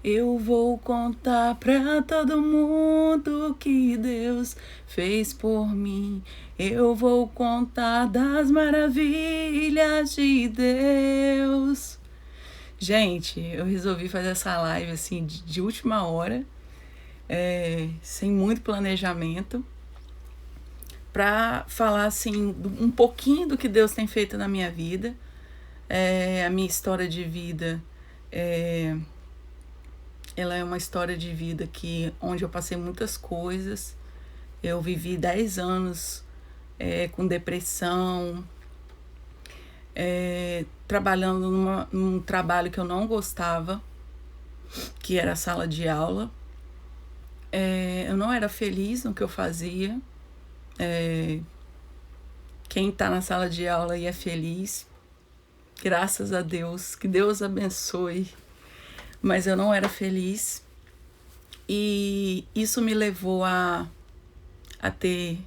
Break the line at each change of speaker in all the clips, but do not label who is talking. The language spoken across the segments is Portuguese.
Eu vou contar pra todo mundo que Deus fez por mim. Eu vou contar das maravilhas de Deus. Gente, eu resolvi fazer essa live assim de última hora, sem muito planejamento, para falar assim um pouquinho do que Deus tem feito na minha vida. A minha história de vida, ela é uma história de vida onde eu passei muitas coisas. Eu vivi 10 anos com depressão, trabalhando num trabalho que eu não gostava, que era a sala de aula. Eu não era feliz no que eu fazia. Quem está na sala de aula e é feliz, graças a Deus, que Deus abençoe. Mas eu não era feliz, e isso me levou a ter,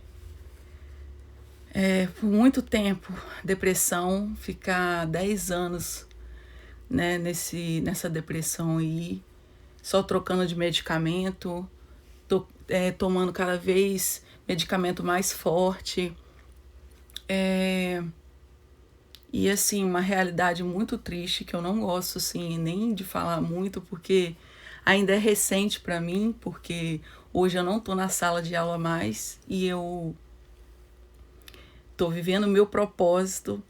por muito tempo, depressão, ficar 10 anos, né, nessa depressão aí, só trocando de medicamento, tomando cada vez medicamento mais forte. E assim, uma realidade muito triste que eu não gosto assim nem de falar muito, porque ainda é recente para mim, porque hoje eu não tô na sala de aula mais e eu tô vivendo o meu propósito,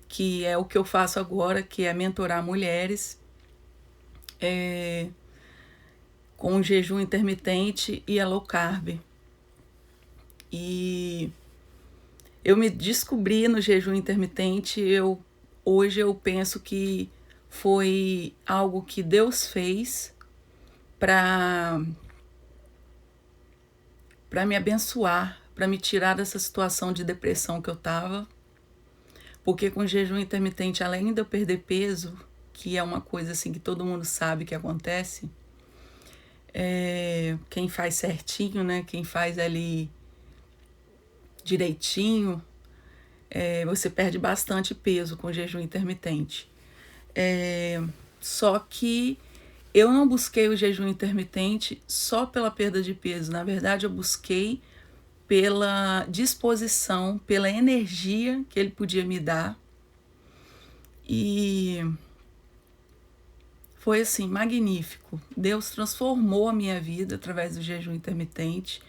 que é o que eu faço agora, que é mentorar mulheres com jejum intermitente e a low carb. E eu me descobri no jejum intermitente. Hoje eu penso que foi algo que Deus fez para me abençoar, para me tirar dessa situação de depressão que eu estava. Porque com jejum intermitente, além de eu perder peso, que é uma coisa assim que todo mundo sabe que acontece, quem faz certinho, né? Quem faz ali direitinho, você perde bastante peso com jejum intermitente. Só que eu não busquei o jejum intermitente só pela perda de peso. Na verdade, eu busquei pela disposição, pela energia que ele podia me dar. E foi assim, magnífico. Deus transformou a minha vida através do jejum intermitente.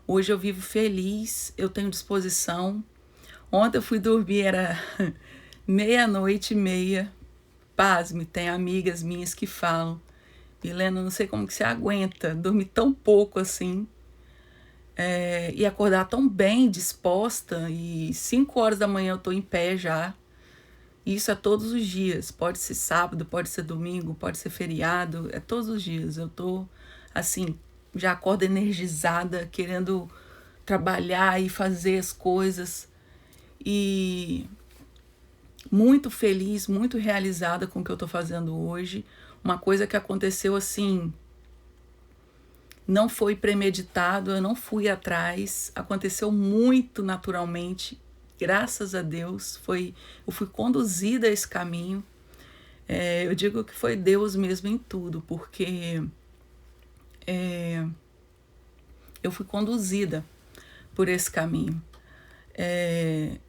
Hoje eu vivo feliz, eu tenho disposição. Ontem eu fui dormir, era 00:30. Pasme, tem amigas minhas que falam: Helena, não sei como que você aguenta dormir tão pouco assim, e acordar tão bem, disposta, e 5 horas da manhã eu tô em pé já. Isso é todos os dias, pode ser sábado, pode ser domingo, pode ser feriado, é todos os dias. Eu tô assim, já acordo energizada, querendo trabalhar e fazer as coisas, e muito feliz, muito realizada com o que eu tô fazendo hoje. Uma coisa que aconteceu assim, não foi premeditado, eu não fui atrás, aconteceu muito naturalmente, graças a Deus. Eu fui conduzida a esse caminho. Eu digo que foi Deus mesmo em tudo, porque eu fui conduzida por esse caminho.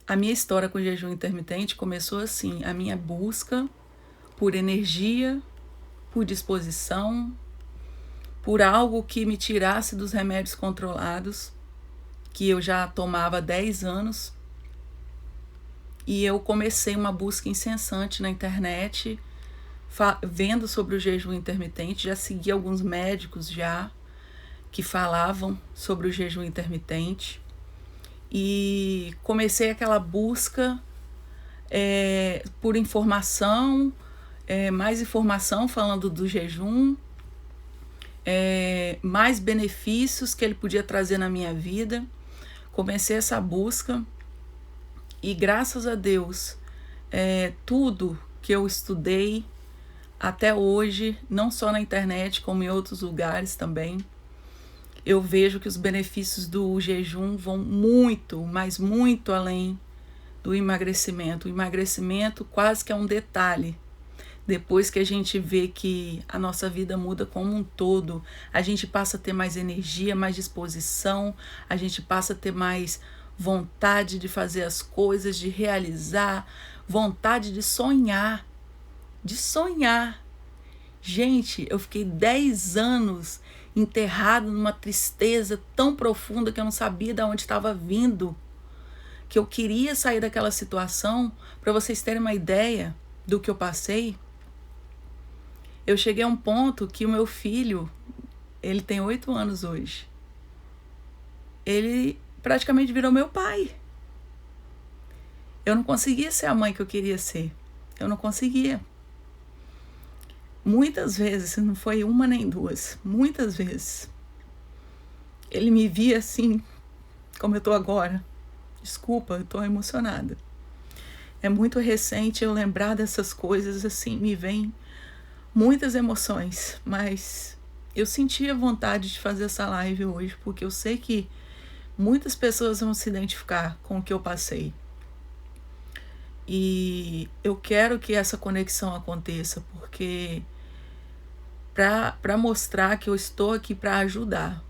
A minha história com o jejum intermitente começou assim, a minha busca por energia, por disposição, por algo que me tirasse dos remédios controlados, que eu já tomava há 10 anos. E eu comecei uma busca incessante na internet, vendo sobre o jejum intermitente. Já segui alguns médicos já que falavam sobre o jejum intermitente. E comecei aquela busca por informação, mais informação falando do jejum, mais benefícios que ele podia trazer na minha vida. Comecei essa busca e, graças a Deus, tudo que eu estudei até hoje, não só na internet como em outros lugares também, eu vejo que os benefícios do jejum vão muito, mas muito além do emagrecimento. O emagrecimento quase que é um detalhe. Depois que a gente vê que a nossa vida muda como um todo, a gente passa a ter mais energia, mais disposição, a gente passa a ter mais vontade de fazer as coisas, de realizar, vontade de sonhar, de sonhar. Gente, eu fiquei 10 anos enterrado numa tristeza tão profunda que eu não sabia de onde estava vindo, que eu queria sair daquela situação. Para vocês terem uma ideia do que eu passei, eu cheguei a um ponto que o meu filho, ele tem 8 anos hoje, ele praticamente virou meu pai. Eu não conseguia ser a mãe que eu queria ser. Eu não conseguia. Muitas vezes, não foi uma nem duas, muitas vezes, ele me via assim, como eu tô agora. Desculpa, eu tô emocionada. É muito recente eu lembrar dessas coisas, assim, me vem muitas emoções, mas eu senti a vontade de fazer essa live hoje, porque eu sei que muitas pessoas vão se identificar com o que eu passei. E eu quero que essa conexão aconteça, porque para mostrar que eu estou aqui para ajudar.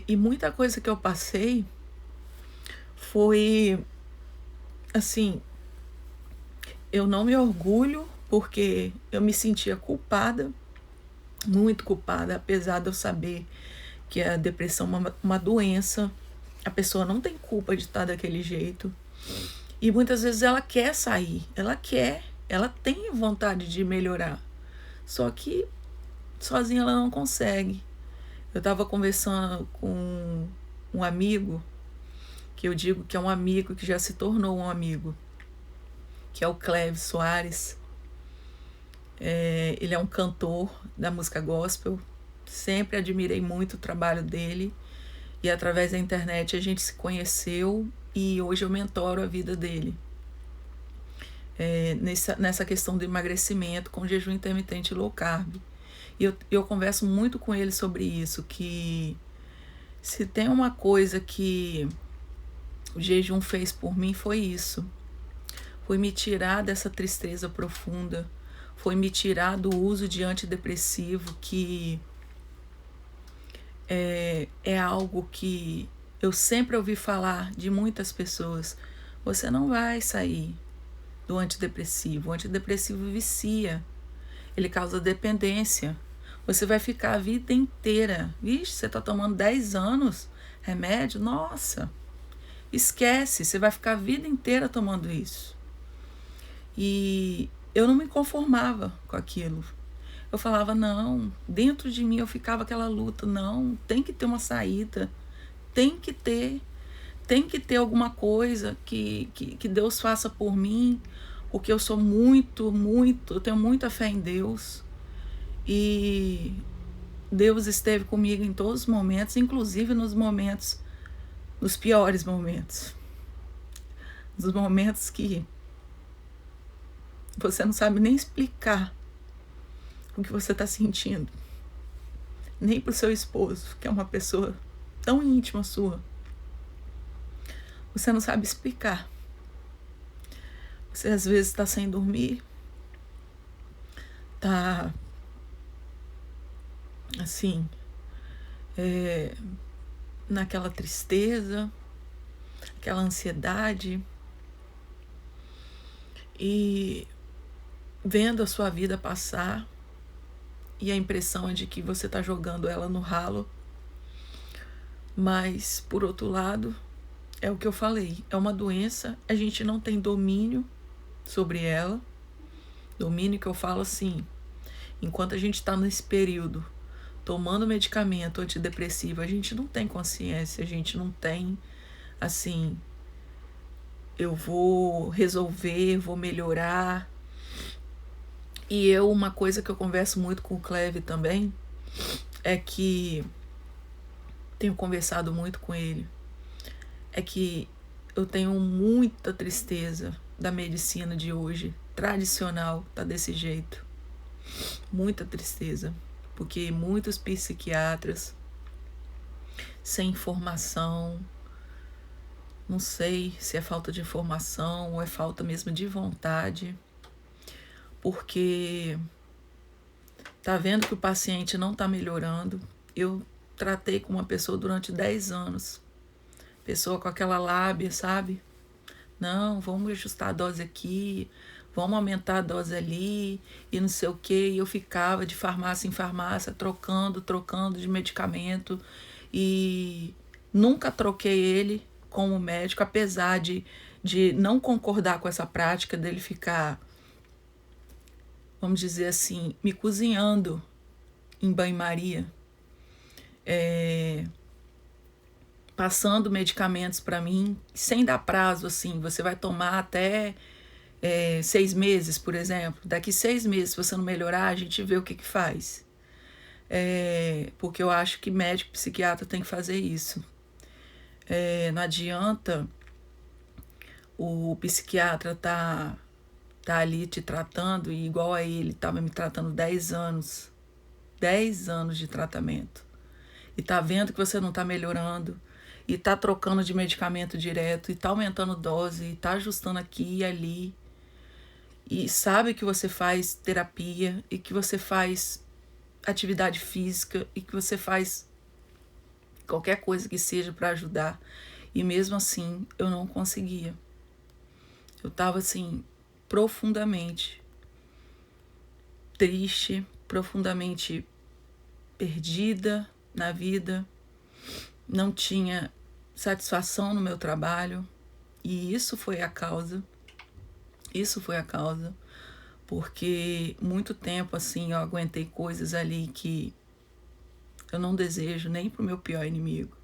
E muita coisa que eu passei foi assim, eu não me orgulho, porque eu me sentia culpada, muito culpada, apesar de eu saber que a depressão é uma doença, a pessoa não tem culpa de estar daquele jeito, e muitas vezes ela quer sair, ela tem vontade de melhorar, só que sozinha ela não consegue. Eu estava conversando com um amigo, que eu digo que é um amigo que já se tornou um amigo, que é o Cleves Soares. Ele é um cantor da música gospel, sempre admirei muito o trabalho dele, e através da internet a gente se conheceu e hoje eu mentoro a vida dele. Nessa questão do emagrecimento com jejum intermitente e low carb. E eu converso muito com ele sobre isso, que se tem uma coisa que o jejum fez por mim foi isso. Foi me tirar dessa tristeza profunda, foi me tirar do uso de antidepressivo, que é algo que eu sempre ouvi falar de muitas pessoas. Você não vai sair do antidepressivo. O antidepressivo vicia, ele causa dependência. Você vai ficar a vida inteira. Vixe, você está tomando 10 anos remédio? Nossa, esquece, você vai ficar a vida inteira tomando isso. E eu não me conformava com aquilo. Eu falava, não, dentro de mim eu ficava aquela luta, não, tem que ter uma saída, tem que ter alguma coisa que Deus faça por mim, porque eu sou eu tenho muita fé em Deus. E Deus esteve comigo em todos os momentos, inclusive nos piores momentos. Nos momentos que você não sabe nem explicar o que você está sentindo. Nem pro seu esposo, que é uma pessoa tão íntima sua. Você não sabe explicar. Você às vezes está sem dormir, tá assim, naquela tristeza, aquela ansiedade, e vendo a sua vida passar, e a impressão é de que você está jogando ela no ralo. Mas, por outro lado, é o que eu falei, é uma doença, a gente não tem domínio sobre ela. Domínio que eu falo assim, enquanto a gente está nesse período tomando medicamento antidepressivo, a gente não tem consciência, a gente não tem, assim, eu vou resolver, vou melhorar. E uma coisa que eu converso muito com o Cleve também, é que tenho conversado muito com ele, é que eu tenho muita tristeza da medicina de hoje, tradicional, tá desse jeito. Muita tristeza, porque muitos psiquiatras sem informação, não sei se é falta de informação ou é falta mesmo de vontade, porque tá vendo que o paciente não tá melhorando. Eu tratei com uma pessoa durante 10 anos, pessoa com aquela lábia, sabe? Não, vamos ajustar a dose aqui, vamos aumentar a dose ali, e não sei o que. E eu ficava de farmácia em farmácia, trocando de medicamento, e nunca troquei ele como médico, apesar de não concordar com essa prática dele ficar, vamos dizer assim, me cozinhando em banho-maria, passando medicamentos para mim, sem dar prazo, assim, você vai tomar até 6 meses, por exemplo. Daqui 6 meses, se você não melhorar, a gente vê o que faz. Porque eu acho que médico psiquiatra tem que fazer isso. Não adianta o psiquiatra tá ali te tratando, e igual a ele estava me tratando 10 anos. 10 anos de tratamento. E tá vendo que você não tá melhorando, e tá trocando de medicamento direto, e tá aumentando dose, e tá ajustando aqui e ali, e sabe que você faz terapia, e que você faz atividade física, e que você faz qualquer coisa que seja para ajudar, e mesmo assim eu não conseguia. Eu tava assim, profundamente triste, profundamente perdida na vida, não tinha satisfação no meu trabalho, e isso foi a causa, porque muito tempo assim eu aguentei coisas ali que eu não desejo nem pro meu pior inimigo.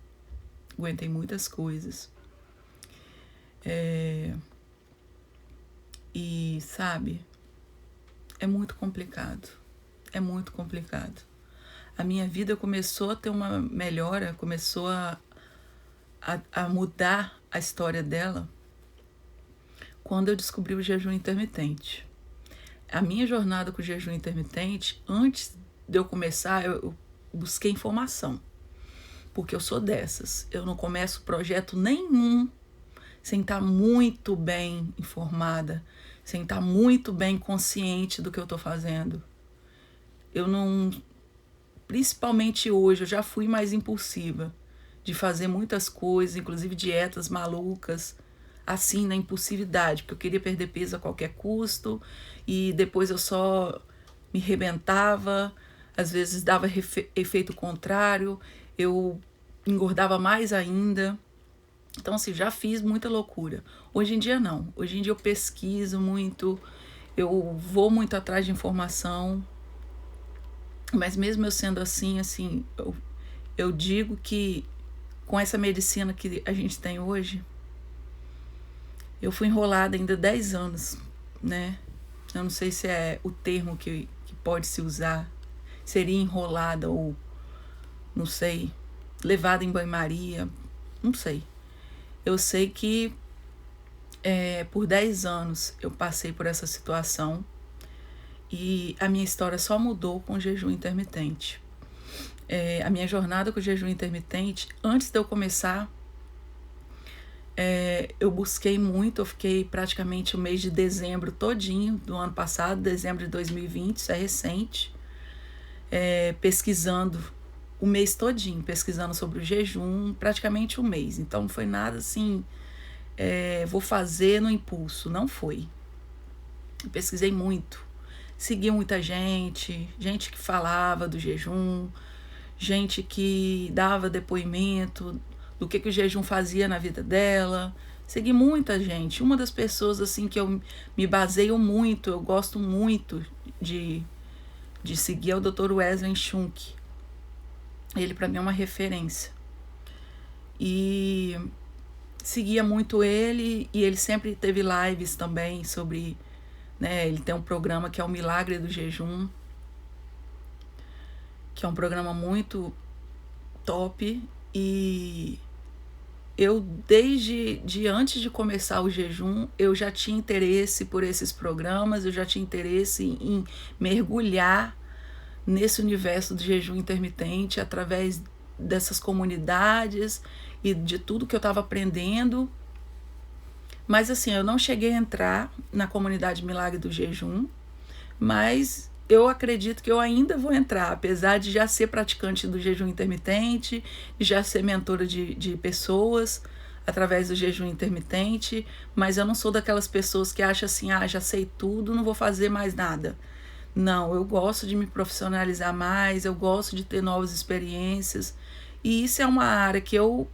Aguentei muitas coisas. E sabe, é muito complicado. É muito complicado. A minha vida começou a ter uma melhora, começou a mudar a história dela quando eu descobri o jejum intermitente. A minha jornada com o jejum intermitente, antes de eu começar, eu busquei informação. Porque eu sou dessas. Eu não começo projeto nenhum sem estar muito bem informada, sem estar muito bem consciente do que eu estou fazendo. Eu não... Principalmente hoje, eu já fui mais impulsiva de fazer muitas coisas, inclusive dietas malucas, assim, na impulsividade, porque eu queria perder peso a qualquer custo, e depois eu só me rebentava, às vezes dava efeito contrário, eu engordava mais ainda. Então, assim, já fiz muita loucura. Hoje em dia, não. Hoje em dia eu pesquiso muito, eu vou muito atrás de informação, mas mesmo eu sendo assim, eu digo que com essa medicina que a gente tem hoje, eu fui enrolada ainda 10 anos, né? Eu não sei se é o termo que pode se usar, seria enrolada ou, não sei, levada em banho-maria, não sei. Eu sei que por 10 anos eu passei por essa situação, e a minha história só mudou com o jejum intermitente. A minha jornada com o jejum intermitente, antes de eu começar, eu busquei muito, eu fiquei praticamente o mês de dezembro todinho do ano passado, dezembro de 2020, isso é recente, pesquisando o mês todinho, pesquisando sobre o jejum, praticamente um mês. Então não foi nada assim, vou fazer no impulso, não foi. Eu pesquisei muito, segui muita gente que falava do jejum, gente que dava depoimento do que o jejum fazia na vida dela. Segui muita gente. Uma das pessoas assim que eu me baseio muito, eu gosto muito de seguir, é o Dr. Wesley Schunk. Ele para mim é uma referência. E seguia muito ele, e ele sempre teve lives também sobre, né, ele tem um programa que é o Milagre do Jejum, que é um programa muito top, e eu desde antes de começar o jejum, eu já tinha interesse por esses programas, eu já tinha interesse em mergulhar nesse universo do jejum intermitente através dessas comunidades e de tudo que eu estava aprendendo. Mas assim, eu não cheguei a entrar na comunidade Milagre do Jejum, mas eu acredito que eu ainda vou entrar, apesar de já ser praticante do jejum intermitente, já ser mentora de pessoas através do jejum intermitente, mas eu não sou daquelas pessoas que acham assim, já sei tudo, não vou fazer mais nada. Não, eu gosto de me profissionalizar mais, eu gosto de ter novas experiências, e isso é uma área que eu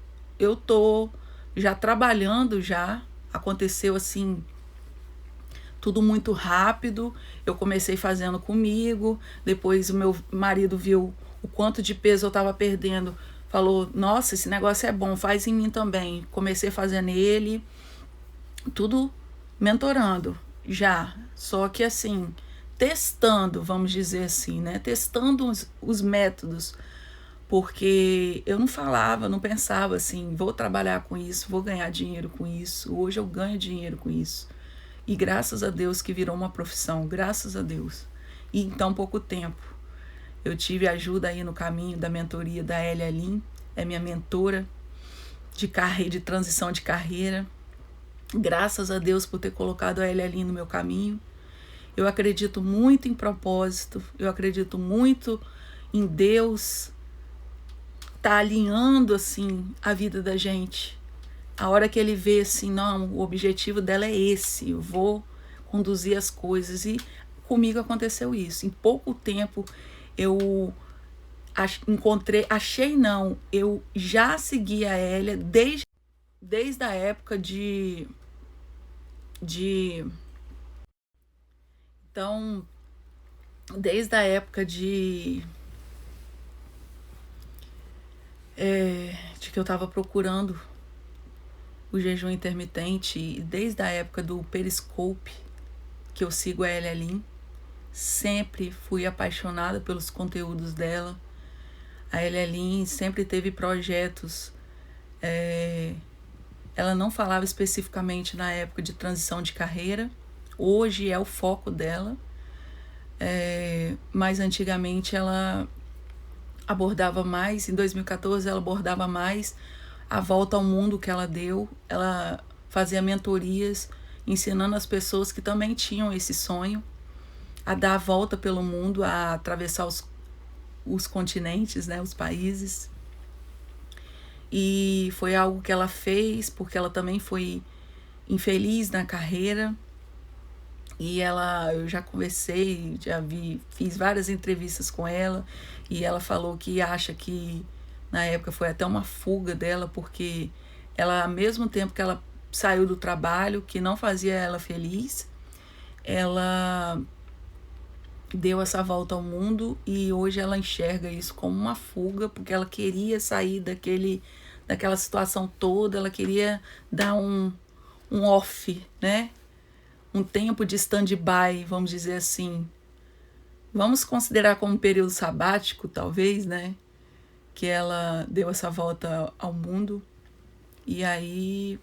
tô já trabalhando já, aconteceu assim, tudo muito rápido. Eu comecei fazendo comigo, depois o meu marido viu o quanto de peso eu estava perdendo, falou, nossa, esse negócio é bom, faz em mim também. Comecei fazendo ele, tudo mentorando já, só que assim, testando, vamos dizer assim, né? Testando os métodos, porque eu não falava, não pensava assim, vou trabalhar com isso, vou ganhar dinheiro com isso. Hoje eu ganho dinheiro com isso. E graças a Deus que virou uma profissão, graças a Deus. E em tão pouco tempo. Eu tive ajuda aí no caminho da mentoria da Elia Lin, é minha mentora de transição de carreira. Graças a Deus por ter colocado a Elia Lin no meu caminho. Eu acredito muito em propósito, eu acredito muito em Deus tá alinhando assim a vida da gente. A hora que ele vê assim, não, o objetivo dela é esse, eu vou conduzir as coisas. E comigo aconteceu isso. Em pouco tempo eu eu já segui a Elia desde a época de então, desde a época de que eu estava procurando o jejum intermitente, e desde a época do Periscope, que eu sigo a Elia Lin, sempre fui apaixonada pelos conteúdos dela. A Elia Lin sempre teve projetos, ela não falava especificamente na época de transição de carreira, hoje é o foco dela, mas antigamente ela abordava mais, em 2014 ela abordava mais a volta ao mundo que ela deu, ela fazia mentorias, ensinando as pessoas que também tinham esse sonho, a dar a volta pelo mundo, a atravessar os continentes, né, os países. E foi algo que ela fez porque ela também foi infeliz na carreira. E eu já conversei, fiz várias entrevistas com ela, e ela falou que acha que na época foi até uma fuga dela, porque ela, ao mesmo tempo que ela saiu do trabalho, que não fazia ela feliz, ela deu essa volta ao mundo, e hoje ela enxerga isso como uma fuga, porque ela queria sair daquela situação toda, ela queria dar um off, né? Um tempo de stand-by, vamos dizer assim. Vamos considerar como um período sabático, talvez, né? Que ela deu essa volta ao mundo. E aí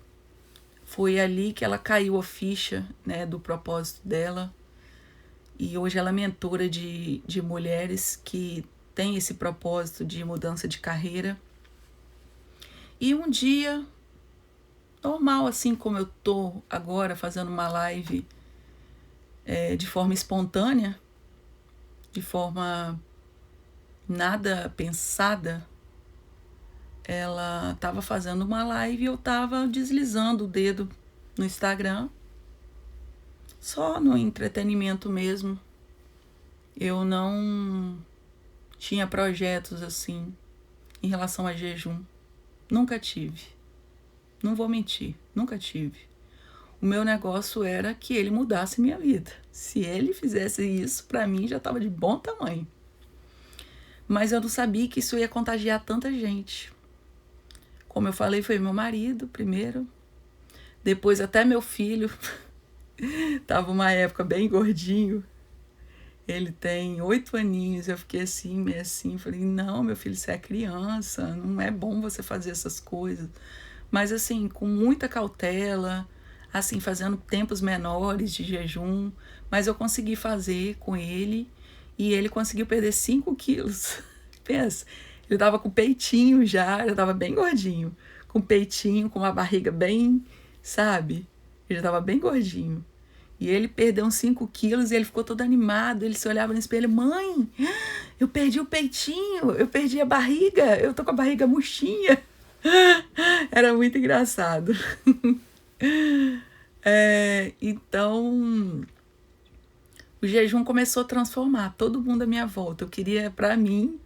foi ali que ela caiu a ficha, né, do propósito dela. E hoje ela é mentora de mulheres que têm esse propósito de mudança de carreira. E um dia, normal, assim como eu tô agora fazendo uma live de forma espontânea, de forma nada pensada, ela estava fazendo uma live e eu estava deslizando o dedo no Instagram, só no entretenimento mesmo. Eu não tinha projetos assim em relação a jejum. Nunca tive. Não vou mentir, nunca tive. O meu negócio era que ele mudasse minha vida. Se ele fizesse isso, para mim já estava de bom tamanho. Mas eu não sabia que isso ia contagiar tanta gente. Como eu falei, foi meu marido primeiro. Depois até meu filho. Tava uma época bem gordinho. Ele tem 8 aninhos. Eu fiquei assim, meio assim. Falei, não, meu filho, você é criança. Não é bom você fazer essas coisas. Mas assim, com muita cautela, assim, fazendo tempos menores de jejum, mas eu consegui fazer com ele, e ele conseguiu perder 5 quilos. Pensa, ele tava com peitinho já tava bem gordinho, com peitinho, com uma barriga bem, sabe? Ele já tava bem gordinho. E ele perdeu uns 5 quilos e ele ficou todo animado. Ele se olhava no espelho: mãe, eu perdi o peitinho, eu perdi a barriga, eu tô com a barriga murchinha. Era muito engraçado. Então, o jejum começou a transformar todo mundo à minha volta. Eu queria, pra mim,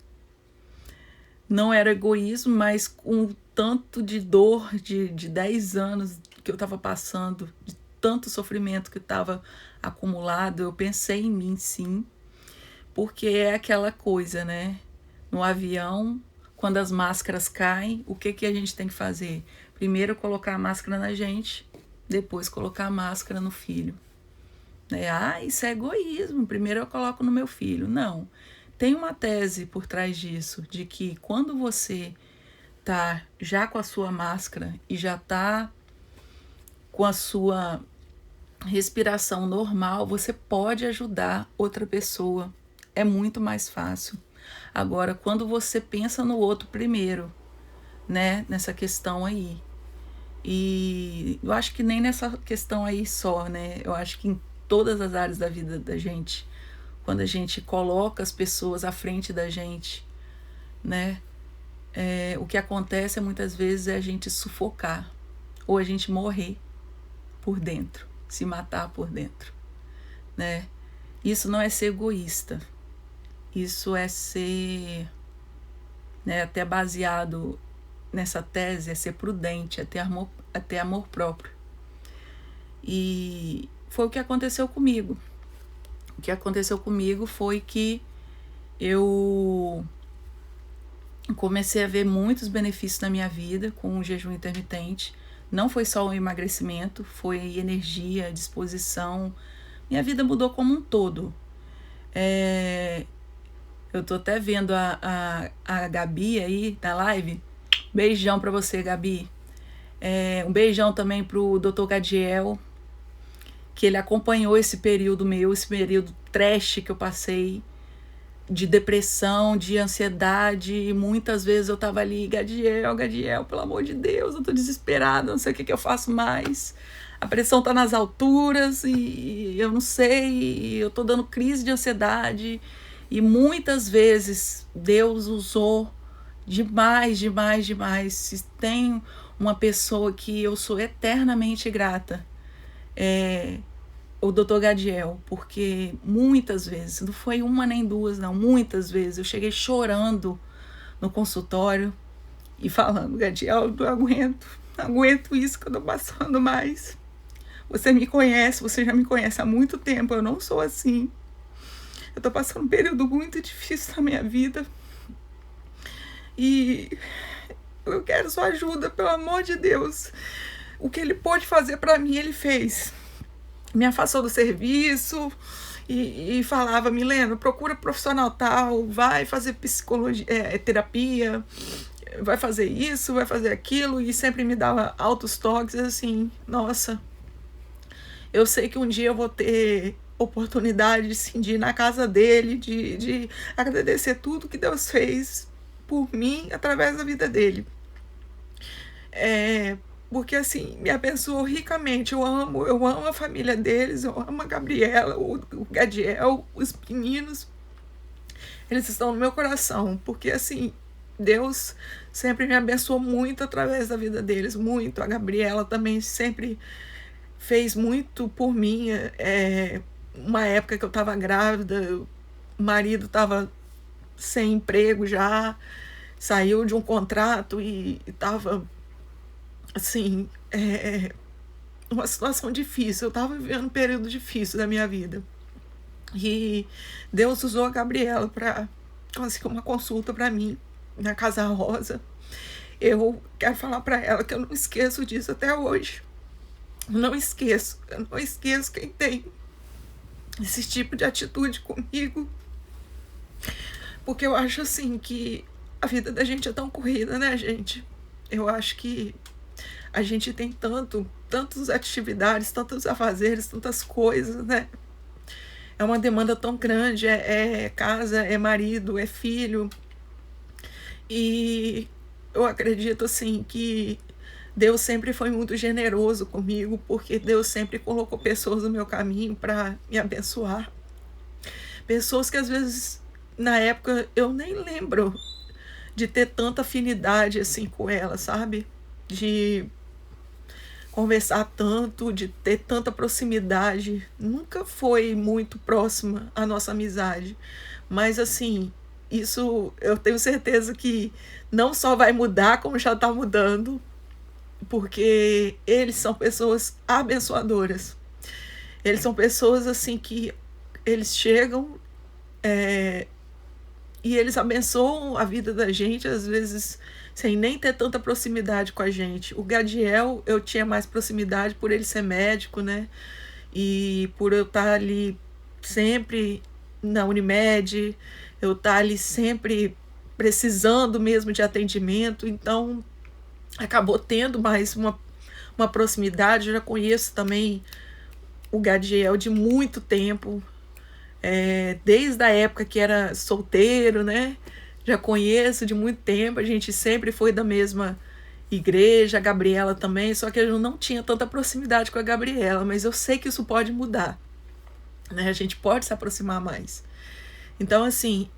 não era egoísmo, mas com o tanto de dor de 10 anos que eu estava passando, de tanto sofrimento que estava acumulado, eu pensei em mim, sim, porque é aquela coisa, né? No avião, quando as máscaras caem, o que a gente tem que fazer? Primeiro colocar a máscara na gente, depois colocar a máscara no filho. Isso é egoísmo, primeiro eu coloco no meu filho. Não, tem uma tese por trás disso, de que quando você tá já com a sua máscara e já tá com a sua respiração normal, você pode ajudar outra pessoa. É muito mais fácil. Agora, quando você pensa no outro primeiro, né, nessa questão aí, e eu acho que nem nessa questão aí só, né, eu acho que em todas as áreas da vida da gente, quando a gente coloca as pessoas à frente da gente, né, o que acontece muitas vezes é a gente sufocar, ou a gente morrer por dentro, se matar por dentro, né? Isso não é ser egoísta, isso é ser, né, até baseado nessa tese, é ser prudente, é ter amor próprio. E foi o que aconteceu comigo. O que aconteceu comigo foi que eu comecei a ver muitos benefícios na minha vida com o jejum intermitente. Não foi só o emagrecimento, foi energia, disposição. Minha vida mudou como um todo. Eu tô até vendo a Gabi aí na live. Beijão pra você, Gabi. Um beijão também pro Dr. Gadiel, que ele acompanhou esse período meu, esse período trash que eu passei, de depressão, de ansiedade, e muitas vezes eu tava ali: Gadiel, pelo amor de Deus, eu tô desesperada, não sei o que eu faço mais, a pressão tá nas alturas e eu não sei, eu tô dando crise de ansiedade. E muitas vezes Deus usou demais. Se tem uma pessoa que eu sou eternamente grata, o Dr. Gadiel, porque muitas vezes, não foi uma nem duas, não, muitas vezes eu cheguei chorando no consultório e falando: Gadiel, eu não aguento isso que eu tô passando mais. Você me conhece, você já me conhece há muito tempo, eu não sou assim. Eu tô passando um período muito difícil na minha vida e eu quero sua ajuda, pelo amor de Deus. O que ele pôde fazer pra mim, ele fez. Me afastou do serviço e falava: Milena, procura profissional tal, vai fazer psicologia, terapia, vai fazer isso, vai fazer aquilo, e sempre me dava altos toques, assim, nossa, eu sei que um dia eu vou ter oportunidade de ir na casa dele, de agradecer tudo que Deus fez por mim através da vida dele. Porque assim, me abençoou ricamente. Eu amo a família deles, eu amo a Gabriela, o Gadiel, os meninos. Eles estão no meu coração, porque assim, Deus sempre me abençoou muito através da vida deles, muito. A Gabriela também sempre fez muito por mim. Uma época que eu estava grávida, o marido estava sem emprego já, saiu de um contrato e estava assim, uma situação difícil. Eu estava vivendo um período difícil da minha vida. E Deus usou a Gabriela para conseguir uma consulta para mim na Casa Rosa. Eu quero falar para ela que eu não esqueço disso até hoje. Eu não esqueço quem tem esse tipo de atitude comigo. Porque eu acho assim que a vida da gente é tão corrida, né, gente? Eu acho que a gente tem tantas atividades, tantos afazeres, tantas coisas, né? É uma demanda tão grande, é casa, é marido, é filho. E eu acredito, assim, que Deus sempre foi muito generoso comigo, porque Deus sempre colocou pessoas no meu caminho para me abençoar. Pessoas que às vezes, na época, eu nem lembro de ter tanta afinidade assim com elas, sabe? De conversar tanto, de ter tanta proximidade. Nunca foi muito próxima a nossa amizade. Mas assim, isso eu tenho certeza que não só vai mudar, como já está mudando, porque eles são pessoas abençoadoras. Eles são pessoas assim que eles chegam e eles abençoam a vida da gente, às vezes sem nem ter tanta proximidade com a gente. O Gadiel, eu tinha mais proximidade por ele ser médico, né? E por eu estar ali sempre na Unimed, eu estar ali sempre precisando mesmo de atendimento, então acabou tendo mais uma proximidade. Eu já conheço também o Gadiel de muito tempo, desde a época que era solteiro, né? Já conheço de muito tempo, a gente sempre foi da mesma igreja, a Gabriela também, só que eu não tinha tanta proximidade com a Gabriela, mas eu sei que isso pode mudar, né? A gente pode se aproximar mais. Então, assim,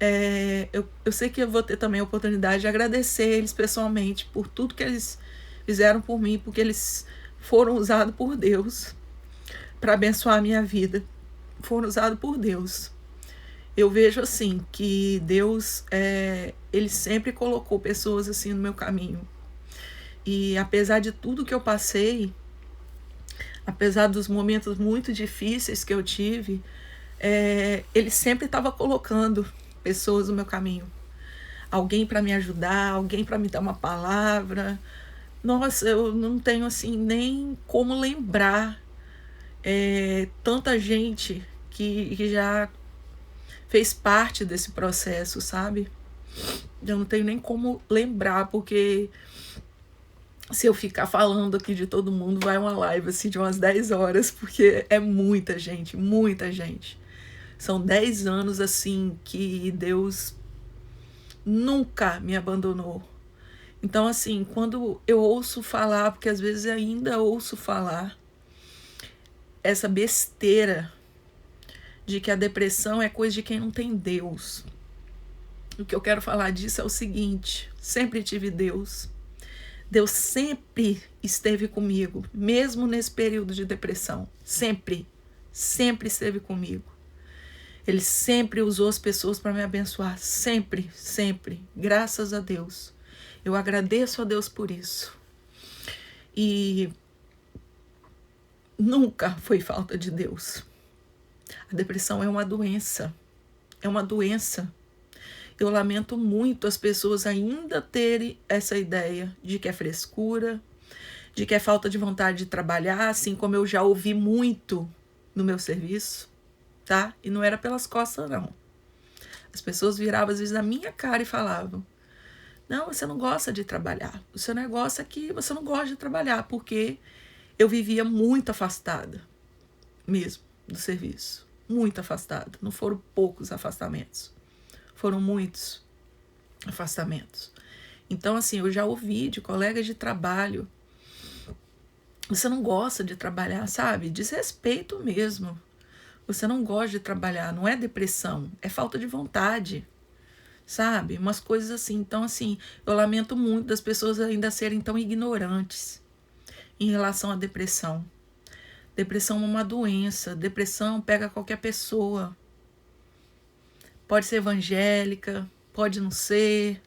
eu sei que eu vou ter também a oportunidade de agradecer eles pessoalmente por tudo que eles fizeram por mim, porque eles foram usados por Deus para abençoar a minha vida. Foram usados por Deus. Eu vejo assim que Deus, ele sempre colocou pessoas assim no meu caminho. E apesar de tudo que eu passei, apesar dos momentos muito difíceis que eu tive, ele sempre estava colocando pessoas no meu caminho. Alguém para me ajudar, alguém para me dar uma palavra. Nossa, eu não tenho assim nem como lembrar tanta gente que já fez parte desse processo, sabe? Eu não tenho nem como lembrar, porque se eu ficar falando aqui de todo mundo, vai uma live assim de umas 10 horas, porque é muita gente, muita gente. São 10 anos assim que Deus nunca me abandonou. Então, assim, quando eu ouço falar, porque às vezes ainda ouço falar essa besteira de que a depressão é coisa de quem não tem Deus. O que eu quero falar disso é o seguinte: sempre tive Deus. Deus sempre esteve comigo, mesmo nesse período de depressão. Sempre, sempre esteve comigo. Ele sempre usou as pessoas para me abençoar. Sempre, sempre. Graças a Deus. Eu agradeço a Deus por isso. E nunca foi falta de Deus. A depressão é uma doença. É uma doença. Eu lamento muito as pessoas ainda terem essa ideia de que é frescura, de que é falta de vontade de trabalhar, assim como eu já ouvi muito no meu serviço, tá? E não era pelas costas, não. As pessoas viravam às vezes na minha cara e falavam: não, você não gosta de trabalhar. O seu negócio é que você não gosta de trabalhar, porque eu vivia muito afastada mesmo do serviço. Muito afastada. Não foram poucos afastamentos. Foram muitos afastamentos. Então, assim, eu já ouvi de colegas de trabalho: você não gosta de trabalhar, sabe? Desrespeito mesmo. Você não gosta de trabalhar. Não é depressão, é falta de vontade, sabe? Umas coisas assim. Então, assim, eu lamento muito das pessoas ainda serem tão ignorantes em relação à depressão. Depressão é uma doença. Depressão pega qualquer pessoa. Pode ser evangélica, pode não ser,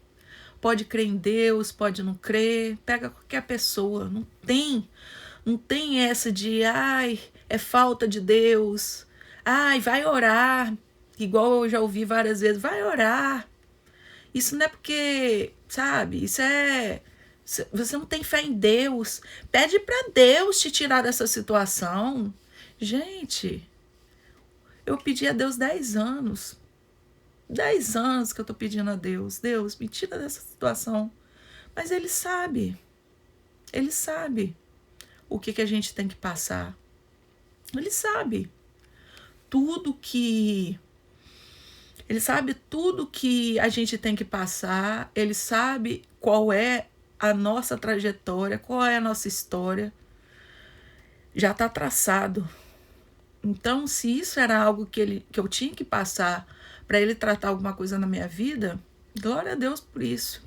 pode crer em Deus, pode não crer, pega qualquer pessoa. Não tem essa de, ai, é falta de Deus, ai, vai orar, igual eu já ouvi várias vezes, vai orar. Isso não é porque, sabe, isso é, você não tem fé em Deus, pede para Deus te tirar dessa situação. Gente, eu pedi a Deus 10 anos. 10 anos que eu tô pedindo a Deus: Deus, me tira dessa situação. Mas Ele sabe o que a gente tem que passar. Ele sabe tudo que a gente tem que passar. Ele sabe qual é a nossa trajetória, qual é a nossa história, já está traçado. Então, se isso era algo que eu tinha que passar para ele tratar alguma coisa na minha vida, glória a Deus por isso.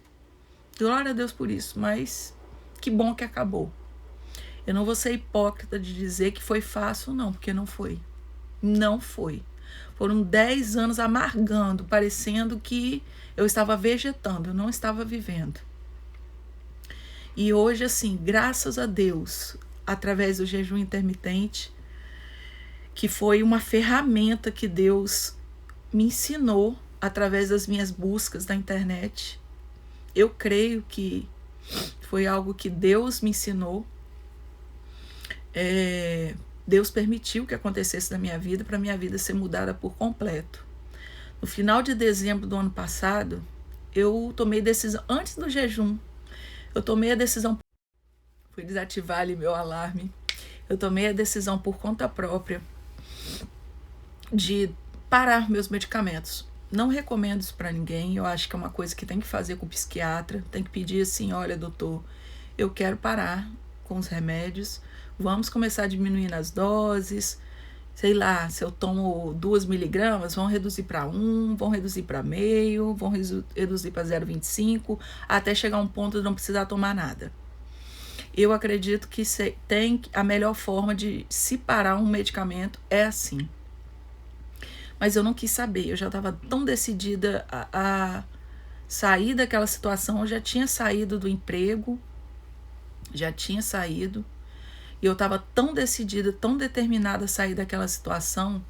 Glória a Deus por isso, mas que bom que acabou. Eu não vou ser hipócrita de dizer que foi fácil, não, porque não foi. Não foi. Foram 10 anos amargando, parecendo que eu estava vegetando, eu não estava vivendo. E hoje, assim, graças a Deus, através do jejum intermitente, que foi uma ferramenta que Deus me ensinou através das minhas buscas na internet. Eu creio que foi algo que Deus me ensinou. Deus permitiu que acontecesse na minha vida para minha vida ser mudada por completo. No final de dezembro do ano passado, eu tomei decisão, antes do jejum, eu tomei a decisão, fui desativar ali meu alarme, eu tomei a decisão por conta própria de parar meus medicamentos. Não recomendo isso para ninguém, eu acho que é uma coisa que tem que fazer com o psiquiatra, tem que pedir assim, olha doutor, eu quero parar com os remédios, vamos começar a diminuir as doses, sei lá, se eu tomo 2 miligramas, vão reduzir para 1, vão reduzir para meio, vão reduzir para 0,25, até chegar a um ponto de não precisar tomar nada. Eu acredito que tem a melhor forma de se parar um medicamento é assim. Mas eu não quis saber, eu já estava tão decidida a sair daquela situação, eu já tinha saído do emprego, já tinha saído, e eu estava tão decidida, tão determinada a sair daquela situação.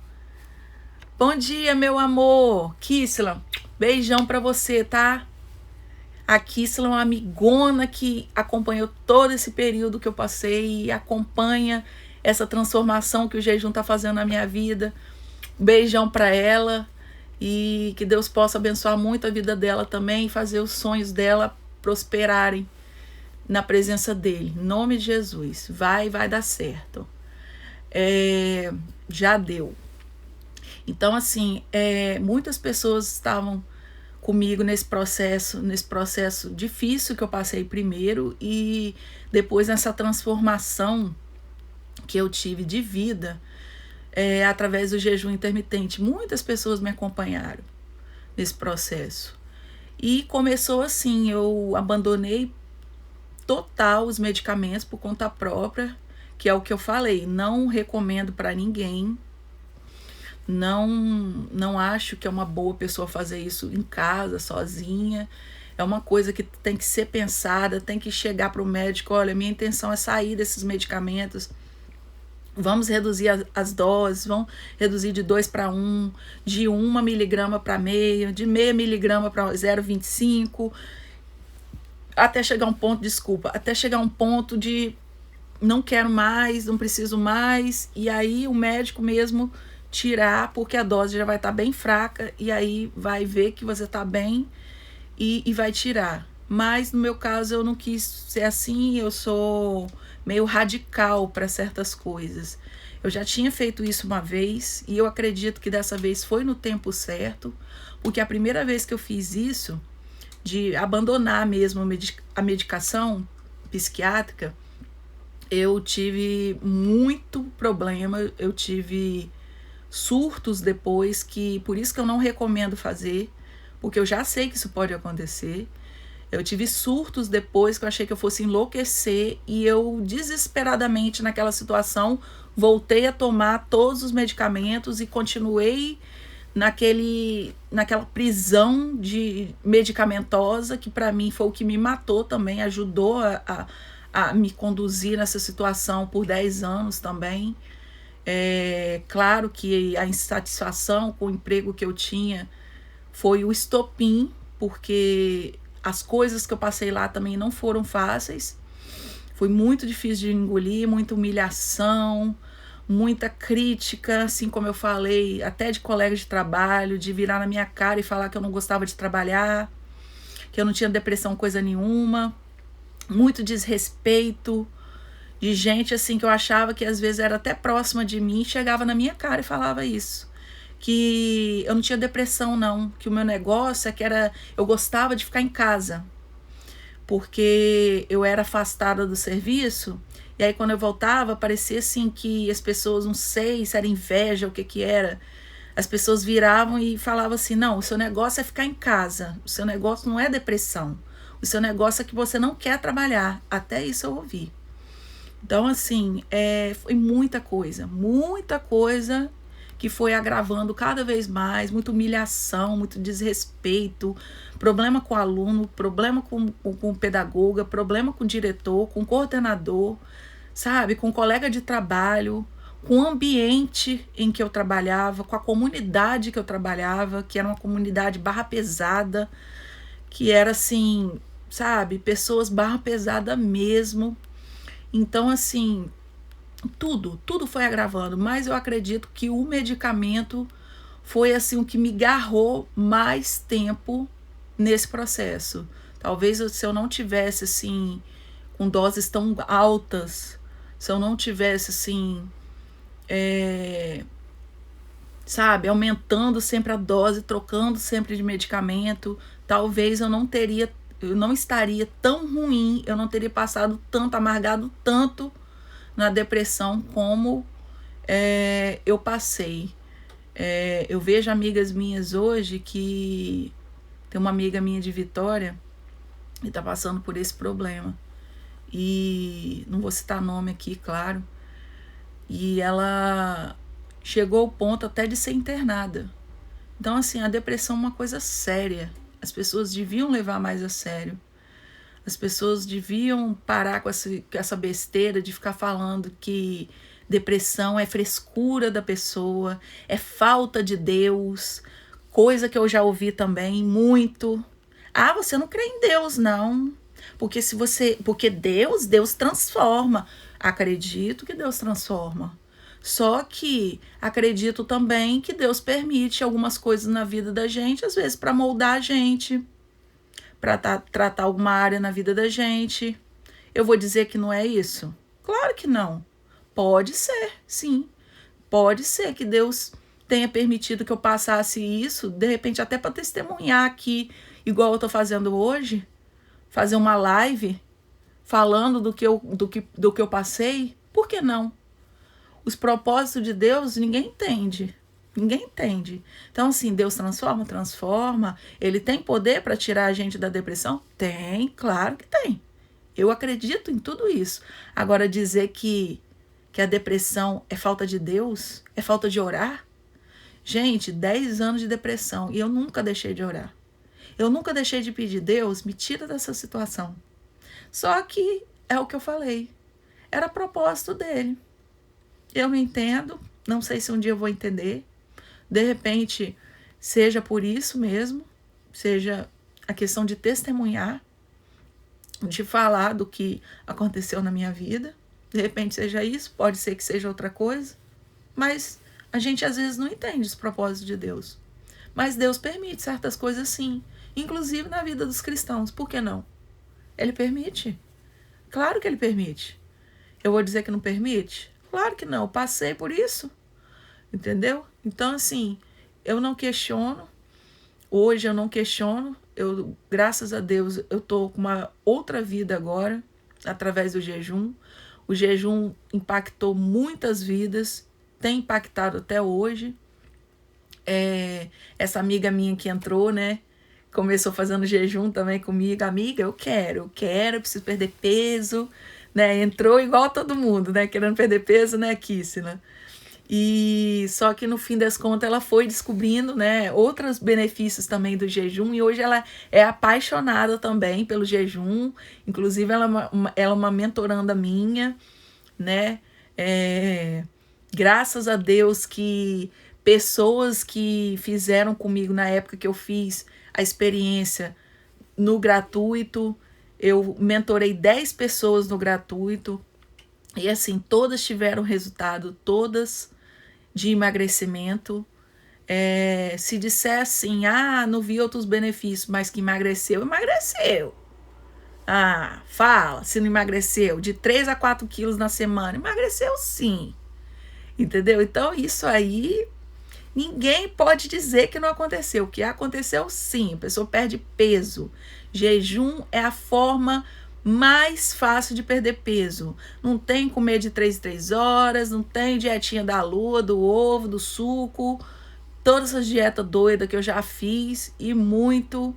Bom dia, meu amor, Kissla, beijão pra você, tá? A Kissla é uma amigona que acompanhou todo esse período que eu passei e acompanha essa transformação que o jejum tá fazendo na minha vida. Beijão pra ela e que Deus possa abençoar muito a vida dela também e fazer os sonhos dela prosperarem na presença dele. Em nome de Jesus. Vai dar certo. Já deu. Então, assim, muitas pessoas estavam comigo nesse processo difícil que eu passei primeiro e depois nessa transformação que eu tive de vida através do jejum intermitente. Muitas pessoas me acompanharam nesse processo. E começou assim, eu abandonei total os medicamentos por conta própria, que é o que eu falei, não recomendo para ninguém. Não acho que é uma boa pessoa fazer isso em casa, sozinha. É uma coisa que tem que ser pensada, tem que chegar para o médico, olha, minha intenção é sair desses medicamentos, vamos reduzir as doses, vamos reduzir de 2 para 1, de 1 miligrama para meio, de meia miligrama para 0,25, até chegar um ponto, até chegar um ponto de não quero mais, não preciso mais, e aí o médico mesmo tirar, porque a dose já vai estar bem fraca, e aí vai ver que você está bem e vai tirar. Mas no meu caso eu não quis ser assim, eu sou meio radical para certas coisas. Eu já tinha feito isso uma vez e eu acredito que dessa vez foi no tempo certo, porque a primeira vez que eu fiz isso, de abandonar mesmo a medicação psiquiátrica, eu tive muito problema, eu tive surtos depois, que por isso que eu não recomendo fazer, porque eu já sei que isso pode acontecer. Eu tive surtos depois que eu achei que eu fosse enlouquecer e eu desesperadamente naquela situação voltei a tomar todos os medicamentos e continuei naquela prisão medicamentosa, que para mim foi o que me matou também, ajudou a me conduzir nessa situação por 10 anos também. Claro que a insatisfação com o emprego que eu tinha foi o estopim, porque as coisas que eu passei lá também não foram fáceis. Foi muito difícil de engolir, muita humilhação, muita crítica, assim como eu falei, até de colegas de trabalho, de virar na minha cara e falar que eu não gostava de trabalhar, que eu não tinha depressão coisa nenhuma, muito desrespeito, de gente assim que eu achava que às vezes era até próxima de mim, chegava na minha cara e falava isso, que eu não tinha depressão não, que o meu negócio é que eu gostava de ficar em casa, porque eu era afastada do serviço, e aí quando eu voltava, parecia assim que as pessoas, não sei se era inveja, o que que era, as pessoas viravam e falavam assim, não, o seu negócio é ficar em casa, o seu negócio não é depressão, o seu negócio é que você não quer trabalhar. Até isso eu ouvi. Então, assim, foi muita coisa que foi agravando cada vez mais, muita humilhação, muito desrespeito, problema com o aluno, problema com o pedagoga, problema com o diretor, com o coordenador, sabe, com o colega de trabalho, com o ambiente em que eu trabalhava, com a comunidade que eu trabalhava, que era uma comunidade barra pesada, que era assim, sabe, pessoas barra pesada mesmo. Então, assim, tudo foi agravando, mas eu acredito que o medicamento foi assim o que me garrou mais tempo nesse processo. Talvez se eu não tivesse assim com doses tão altas, se eu não tivesse assim, sabe, aumentando sempre a dose, trocando sempre de medicamento, talvez eu não estaria tão ruim, eu não teria passado tanto, amargado tanto na depressão como eu passei. Eu vejo amigas minhas hoje que tem uma amiga minha de Vitória e tá passando por esse problema. E não vou citar nome aqui, claro. E ela chegou ao ponto até de ser internada. Então, assim, a depressão é uma coisa séria. As pessoas deviam levar mais a sério. As pessoas deviam parar com essa besteira de ficar falando que depressão é frescura da pessoa, é falta de Deus, coisa que eu já ouvi também muito. Ah, você não crê em Deus, não. Porque Deus transforma. Acredito que Deus transforma. Só que acredito também que Deus permite algumas coisas na vida da gente, às vezes para moldar a gente, para tratar alguma área na vida da gente. Eu vou dizer que não é isso? Claro que não. Pode ser, sim. Pode ser que Deus tenha permitido que eu passasse isso, de repente até para testemunhar aqui, igual eu tô fazendo hoje, fazer uma live falando do que eu passei. Por que não? Os propósitos de Deus ninguém entende. Ninguém entende. Então, assim, Deus transforma. Ele tem poder para tirar a gente da depressão? Tem, claro que tem. Eu acredito em tudo isso. Agora, dizer que a depressão é falta de Deus, é falta de orar. Gente, 10 anos de depressão e eu nunca deixei de orar. Eu nunca deixei de pedir, Deus, me tira dessa situação. Só que é o que eu falei. Era propósito dele. Eu não entendo, não sei se um dia eu vou entender. De repente, seja por isso mesmo, seja a questão de testemunhar, de falar do que aconteceu na minha vida. De repente seja isso, pode ser que seja outra coisa. Mas a gente às vezes não entende os propósitos de Deus. Mas Deus permite certas coisas sim, inclusive na vida dos cristãos. Por que não? Ele permite. Claro que ele permite. Eu vou dizer que não permite? Claro que não, eu passei por isso. Entendeu? Então, assim, eu não questiono. Hoje eu não questiono. Graças a Deus, eu tô com uma outra vida agora, através do jejum. O jejum impactou muitas vidas, tem impactado até hoje. Essa amiga minha que entrou, né? Começou fazendo jejum também comigo. Amiga, eu preciso perder peso, né? Entrou igual todo mundo, né? Querendo perder peso, né, Kissila? E só que no fim das contas ela foi descobrindo, né, outros benefícios também do jejum, e hoje ela é apaixonada também pelo jejum. Inclusive ela é uma mentoranda minha, né? Graças a Deus que pessoas que fizeram comigo na época que eu fiz a experiência no gratuito, eu mentorei 10 pessoas no gratuito, e assim, todas tiveram resultado, todas de emagrecimento. Se disser assim, não vi outros benefícios, mas que emagreceu. Fala, se não emagreceu, de 3 a 4 quilos na semana, emagreceu sim, entendeu? Então isso aí Ninguém pode dizer que não aconteceu. O que aconteceu, sim, a pessoa perde peso. Jejum é a forma mais fácil de perder peso. Não tem comer de 3 em 3 horas, não tem dietinha da lua, do ovo, do suco, todas essas dietas doidas que eu já fiz e muito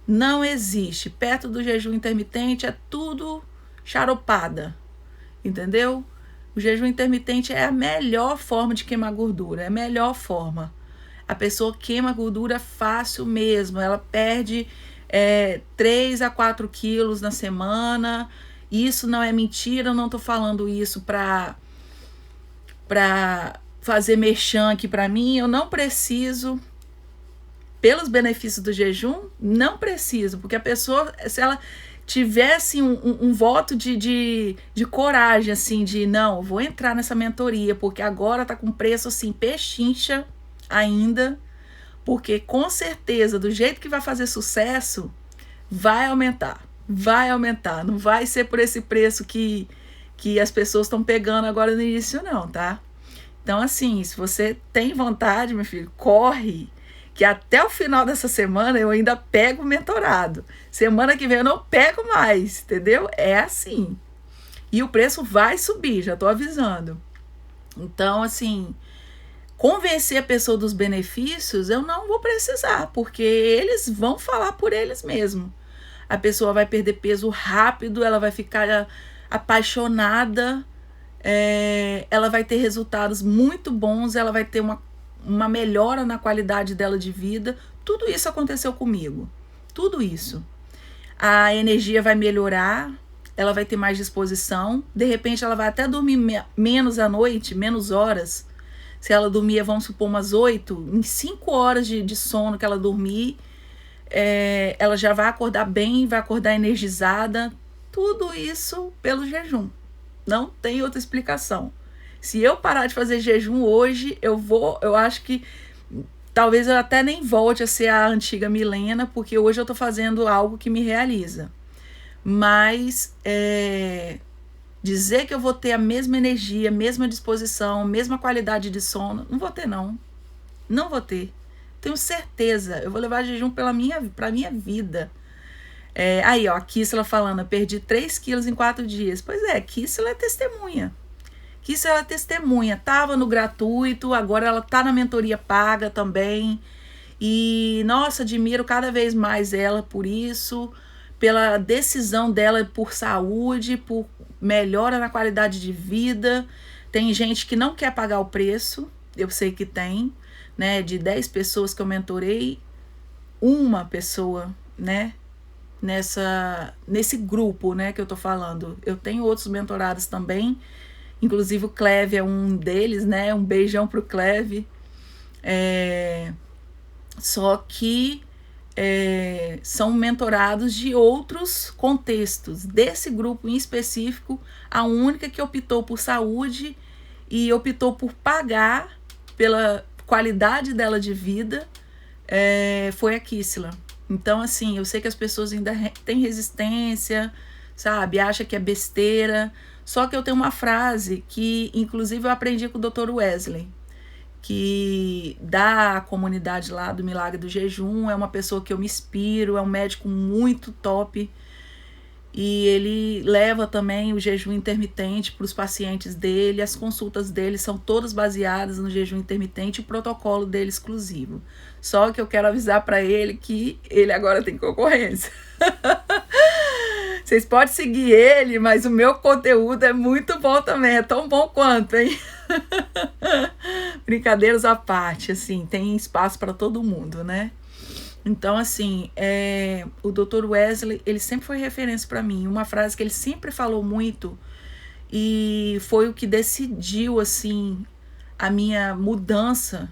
não existe. Perto do jejum intermitente é tudo charopada, entendeu? O jejum intermitente é a melhor forma de queimar gordura, é a melhor forma. A pessoa queima gordura fácil mesmo, ela perde 3 a 4 quilos na semana. Isso não é mentira, eu não tô falando isso pra fazer merchan aqui pra mim. Eu não preciso, pelos benefícios do jejum, não preciso, porque a pessoa, se ela tivesse um voto de coragem, assim, de não, vou entrar nessa mentoria, porque agora tá com preço assim, pechincha ainda, porque com certeza, do jeito que vai fazer sucesso, vai aumentar, não vai ser por esse preço que as pessoas estão pegando agora no início não, tá? Então assim, se você tem vontade, meu filho, corre, que até o final dessa semana eu ainda pego o mentorado. Semana que vem eu não pego mais, entendeu? É assim. E o preço vai subir, já tô avisando. Então, assim, convencer a pessoa dos benefícios, eu não vou precisar, porque eles vão falar por eles mesmos. A pessoa vai perder peso rápido, ela vai ficar apaixonada, ela vai ter resultados muito bons, ela vai ter uma melhora na qualidade dela de vida. Tudo isso aconteceu comigo. Tudo isso. A energia vai melhorar, ela vai ter mais disposição. De repente, ela vai até dormir menos à noite, menos horas. Se ela dormia, vamos supor, umas 8, em 5 horas de sono que ela dormir, ela já vai acordar bem, vai acordar energizada. Tudo isso pelo jejum. Não tem outra explicação. Se eu parar de fazer jejum hoje, eu acho que talvez eu até nem volte a ser a antiga Milena, porque hoje eu tô fazendo algo que me realiza. Mas dizer que eu vou ter a mesma energia, mesma disposição, mesma qualidade de sono, não vou ter não. Não vou ter. Tenho certeza. Eu vou levar jejum pra minha vida. Aí, ó, a Kissela falando, eu perdi 3 quilos em 4 dias. Pois é, Kissela é testemunha. Kissela é testemunha. Tava no gratuito, agora ela tá na mentoria paga também. E, nossa, admiro cada vez mais ela por isso, pela decisão dela por saúde, por melhora na qualidade de vida. Tem gente que não quer pagar o preço, eu sei que tem, né? De 10 pessoas que eu mentorei, uma pessoa, né? Nesse grupo, né, que eu tô falando. Eu tenho outros mentorados também, inclusive o Cleve é um deles, né? Um beijão pro Cleve. Só que são mentorados de outros contextos. Desse grupo em específico, a única que optou por saúde e optou por pagar pela qualidade dela de vida foi a Kissela. Então, assim, eu sei que as pessoas ainda têm resistência, sabe? Acha que é besteira. Só que eu tenho uma frase que, inclusive, eu aprendi com o Dr. Wesley, que da comunidade lá do Milagre do Jejum, é uma pessoa que eu me inspiro, é um médico muito top, e ele leva também o jejum intermitente para os pacientes dele. As consultas dele são todas baseadas no jejum intermitente, o protocolo dele exclusivo. Só que eu quero avisar para ele que ele agora tem concorrência. Vocês podem seguir ele, mas o meu conteúdo é muito bom também, é tão bom quanto, hein? Brincadeiras à parte, assim, tem espaço para todo mundo, né? Então, assim, o Dr. Wesley, ele sempre foi referência para mim. Uma frase que ele sempre falou muito e foi o que decidiu, assim, a minha mudança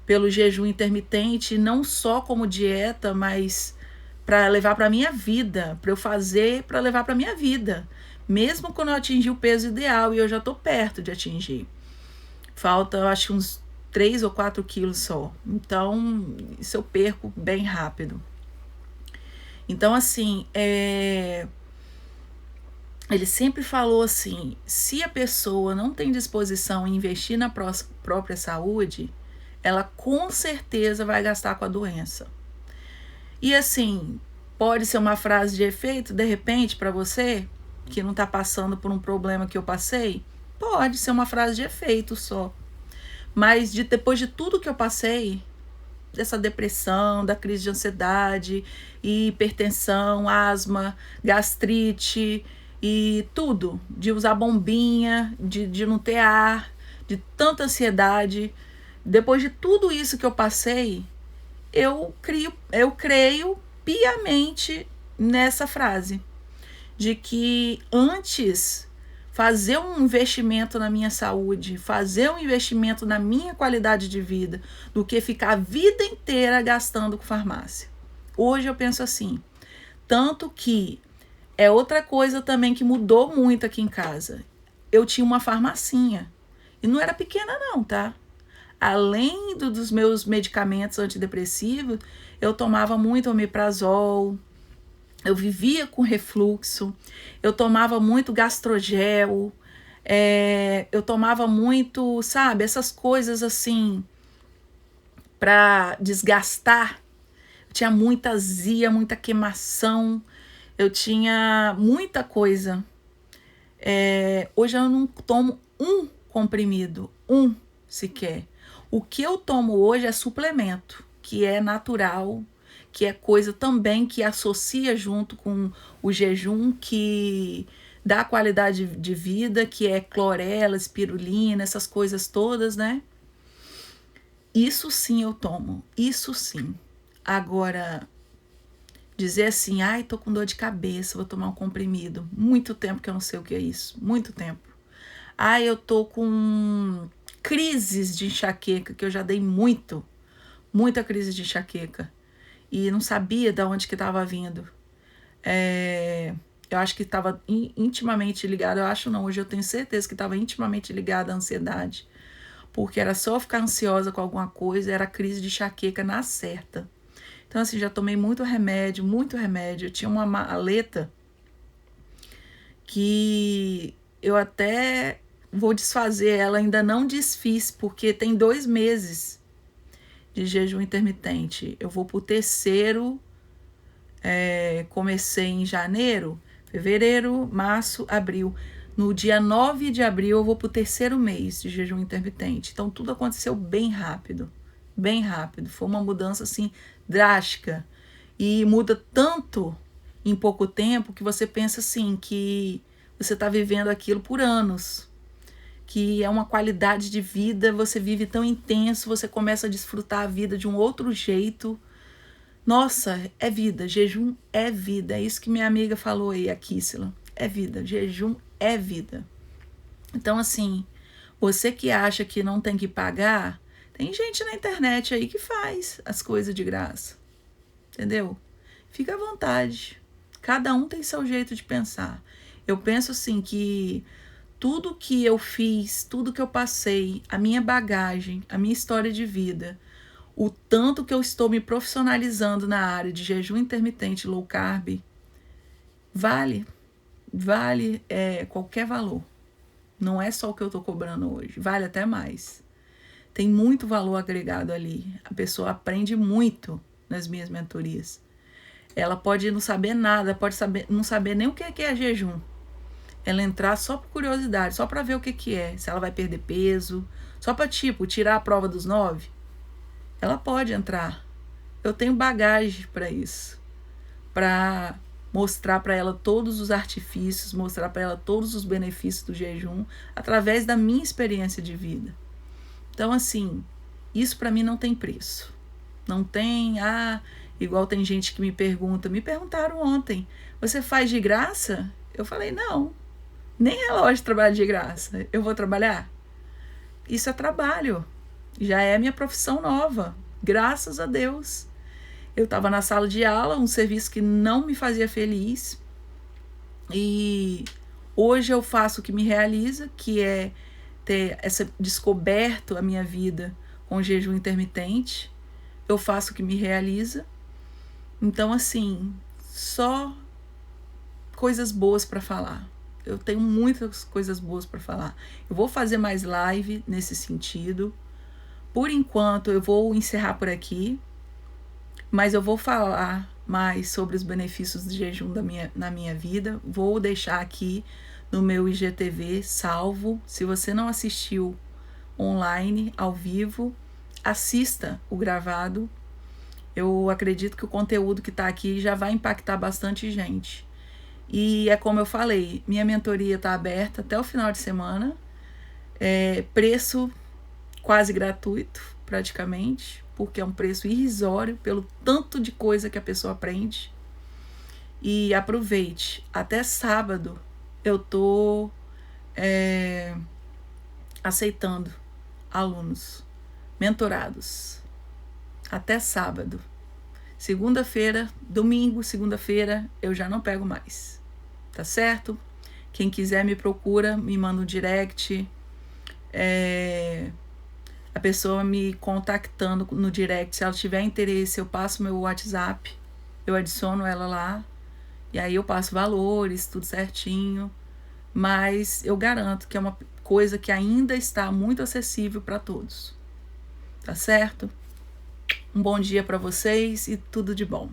pelo jejum intermitente, não só como dieta, mas para levar para minha vida, para eu fazer, para levar para minha vida. Mesmo quando eu atingir o peso ideal, e eu já tô perto de atingir. Falta, eu acho, uns 3 ou 4 quilos só. Então, isso eu perco bem rápido. Então, assim, ele sempre falou assim, se a pessoa não tem disposição em investir na própria saúde, ela com certeza vai gastar com a doença. E assim, pode ser uma frase de efeito, de repente, para você, que não está passando por um problema que eu passei, pode ser uma frase de efeito só. Mas depois de tudo que eu passei, dessa depressão, da crise de ansiedade, hipertensão, asma, gastrite e tudo, de usar bombinha, de não ter ar, de tanta ansiedade, depois de tudo isso que eu passei, eu creio piamente nessa frase, de que antes fazer um investimento na minha saúde, fazer um investimento na minha qualidade de vida, do que ficar a vida inteira gastando com farmácia. Hoje eu penso assim, tanto que é outra coisa também que mudou muito aqui em casa. Eu tinha uma farmacinha, e não era pequena não, tá? Além dos meus medicamentos antidepressivos, eu tomava muito omeprazol, eu vivia com refluxo, eu tomava muito gastrogel, eu tomava muito, sabe, essas coisas assim, para desgastar. Eu tinha muita azia, muita queimação, eu tinha muita coisa. Hoje eu não tomo um comprimido, um sequer. O que eu tomo hoje é suplemento, que é natural, que é coisa também que associa junto com o jejum, que dá qualidade de vida, que é clorela, espirulina, essas coisas todas, né? Isso sim eu tomo, isso sim. Agora, dizer assim, ai, tô com dor de cabeça, vou tomar um comprimido. Muito tempo que eu não sei o que é isso, muito tempo. Ai, eu tô com crises de enxaqueca, que eu já dei muita crise de enxaqueca. E não sabia de onde que estava vindo. Eu acho que estava intimamente ligado, eu acho não, hoje eu tenho certeza que estava intimamente ligado à ansiedade. Porque era só ficar ansiosa com alguma coisa, era crise de enxaqueca na certa. Então assim, já tomei muito remédio. Eu tinha uma maleta que eu até vou desfazer ela, ainda não desfiz, porque tem 2 meses de jejum intermitente. Eu vou pro terceiro, comecei em janeiro, fevereiro, março, abril. No dia 9 de abril eu vou pro terceiro mês de jejum intermitente. Então tudo aconteceu bem rápido, bem rápido. Foi uma mudança assim drástica e muda tanto em pouco tempo que você pensa assim que você está vivendo aquilo por anos, que é uma qualidade de vida, você vive tão intenso, você começa a desfrutar a vida de um outro jeito. Nossa, é vida, jejum é vida, é isso que minha amiga falou aí, a Kissila, é vida, jejum é vida. Então assim, você que acha que não tem que pagar, tem gente na internet aí que faz as coisas de graça, entendeu? Fica à vontade, cada um tem seu jeito de pensar. Eu penso assim que tudo que eu fiz, tudo que eu passei, a minha bagagem, a minha história de vida, o tanto que eu estou me profissionalizando na área de jejum intermitente low carb, vale qualquer valor. Não é só o que eu estou cobrando hoje, vale até mais. Tem muito valor agregado ali. A pessoa aprende muito nas minhas mentorias. Ela pode não saber nada, não saber nem o que é jejum. Ela entrar só por curiosidade, só para ver o que é, se ela vai perder peso, só para tirar a prova dos 9. Ela pode entrar. Eu tenho bagagem para isso, para mostrar para ela todos os artifícios, mostrar para ela todos os benefícios do jejum através da minha experiência de vida. Então assim, isso para mim não tem preço. Não tem, igual tem gente que me perguntaram ontem, você faz de graça? Eu falei, não. Nem relógio trabalha de graça. Eu vou trabalhar? Isso é trabalho. Já é minha profissão nova. Graças a Deus. Eu estava na sala de aula, um serviço que não me fazia feliz. E hoje eu faço o que me realiza, que é ter descoberto a minha vida com jejum intermitente. Eu faço o que me realiza. Então, assim, só coisas boas para falar. Eu tenho muitas coisas boas para falar. Eu vou fazer mais live nesse sentido, Por enquanto, eu vou encerrar por aqui, mas eu vou falar mais sobre os benefícios do jejum na minha vida. Vou deixar aqui no meu IGTV salvo. Se você não assistiu online, ao vivo, assista o gravado. Eu acredito que o conteúdo que está aqui já vai impactar bastante gente. E é como eu falei, minha mentoria está aberta até o final de semana. Preço quase gratuito, praticamente, porque é um preço irrisório pelo tanto de coisa que a pessoa aprende. E aproveite, até sábado eu tô aceitando alunos mentorados. Até sábado. Segunda-feira, domingo, segunda-feira, eu já não pego mais. Tá certo? Quem quiser me procura, me manda um direct. A pessoa me contactando no direct, se ela tiver interesse, eu passo meu WhatsApp, eu adiciono ela lá, e aí eu passo valores, tudo certinho. Mas eu garanto que é uma coisa que ainda está muito acessível para todos. Tá certo? Um bom dia para vocês e tudo de bom.